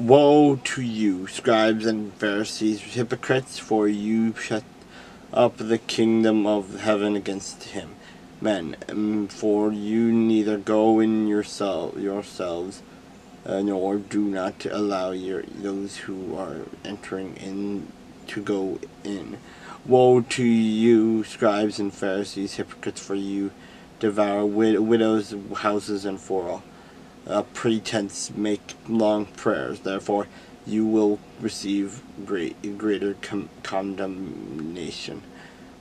Woe to you, scribes and Pharisees, hypocrites, for you shut up the kingdom of heaven against him. Men, for you neither go in yourselves, nor do not allow those who are entering in to go in. Woe to you, scribes and Pharisees, hypocrites, for you devour widows' houses, and for pretense make long prayers. Therefore you will receive greater condemnation.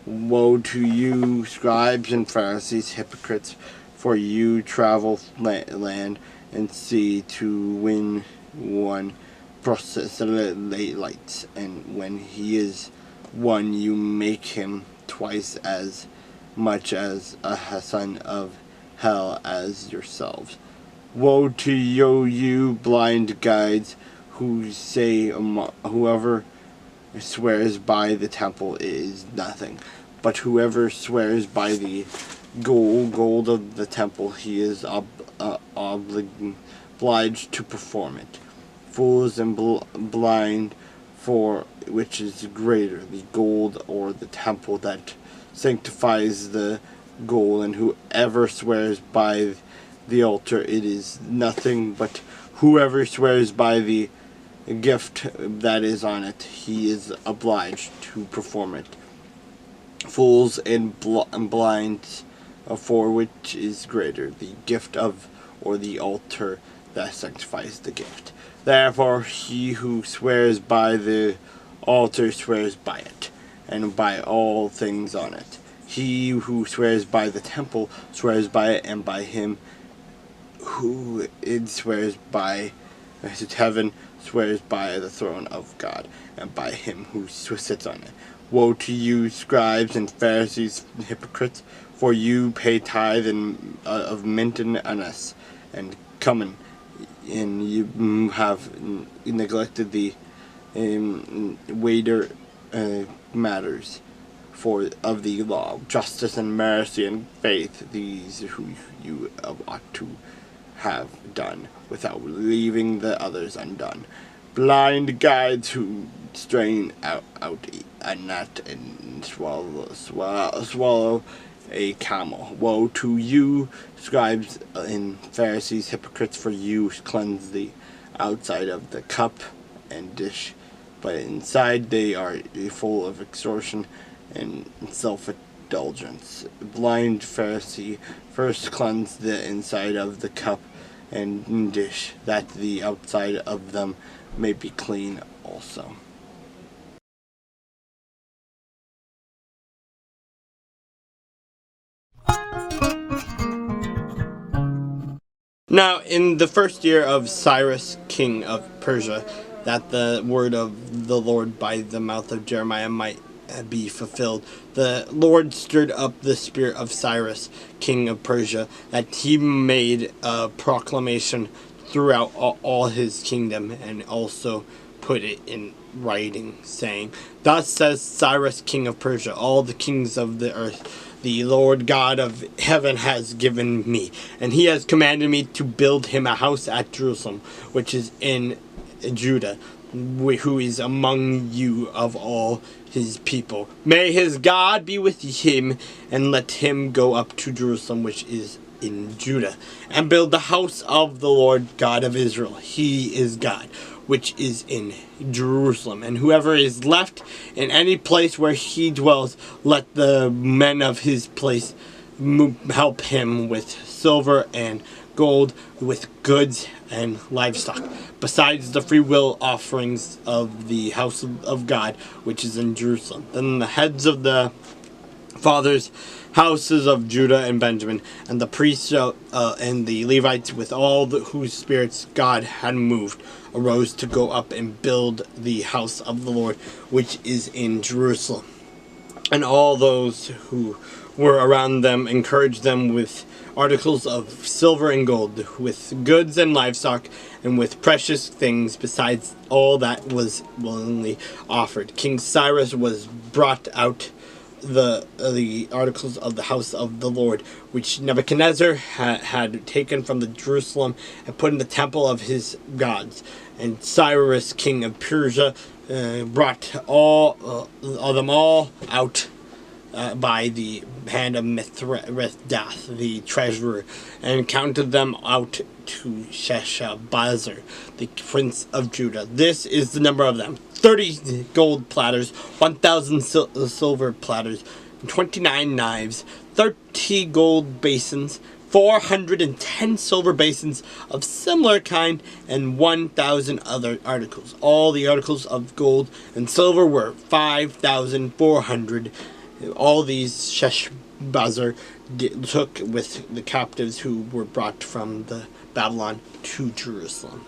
Woe to you, scribes and Pharisees, hypocrites, for you travel land and sea to win one proselyte, and when he is won, you make him twice as much as a son of hell as yourselves. Woe to you, blind guides, who say whoever swears by the temple is nothing, but whoever swears by the gold of the temple, he is obliged to perform it. Fools and blind, for which is greater, the gold or the temple that sanctifies the gold? And whoever swears by the altar, it is nothing, but whoever swears by the gift that is on it, he is obliged to perform it. Fools and blind, for which is greater, the gift of or the altar that sanctifies the gift? Therefore he who swears by the altar swears by it, and by all things on it. He who swears by the temple swears by it, and by him who it swears by heaven swears by the throne of God, and by him who sits on it. Woe to you, scribes and Pharisees, hypocrites, for you pay tithe of mint and anise and cumin, and you have neglected the weightier matters of the law, justice and mercy and faith. These who you ought to have done, without leaving the others undone. Blind guides who strain out a gnat and swallow a camel. Woe to you, scribes and Pharisees, hypocrites, for you cleanse the outside of the cup and dish, but inside they are full of extortion and self-indulgence. Blind Pharisee, first cleanse the inside of the cup and dish, that the outside of them may be clean also. Now, in the first year of Cyrus, king of Persia, that the word of the Lord by the mouth of Jeremiah might be fulfilled, the Lord stirred up the spirit of Cyrus, king of Persia, that he made a proclamation throughout all his kingdom, and also put it in writing, saying, Thus says Cyrus, king of Persia, all the kings of the earth, the Lord God of heaven has given me, and he has commanded me to build him a house at Jerusalem, which is in Judah, who is among you of all his people. May his God be with him, and let him go up to Jerusalem, which is in Judah, and build the house of the Lord God of Israel. He is God, which is in Jerusalem. And whoever is left in any place where he dwells, let the men of his place help him with silver and gold, with goods and livestock, besides the freewill offerings of the house of God, which is in Jerusalem. Then the heads of the fathers' houses of Judah and Benjamin, and the priests and the Levites, with all whose spirits God had moved, arose to go up and build the house of the Lord, which is in Jerusalem. And all those who were around them encouraged them with articles of silver and gold, with goods and livestock, and with precious things, besides all that was willingly offered. King Cyrus was brought out the articles of the house of the Lord, which Nebuchadnezzar had taken from the Jerusalem and put in the temple of his gods. And Cyrus, king of Persia, brought all them all out by the hand of Mithridath, the treasurer, and counted them out to Sheshbazzar, the prince of Judah. This is the number of them: 30 gold platters, 1,000 silver platters, 29 knives, 30 gold basins, 410 silver basins of similar kind, and 1,000 other articles. All the articles of gold and silver were 5,400. All these Sheshbazzar took with the captives who were brought from the Babylon to Jerusalem.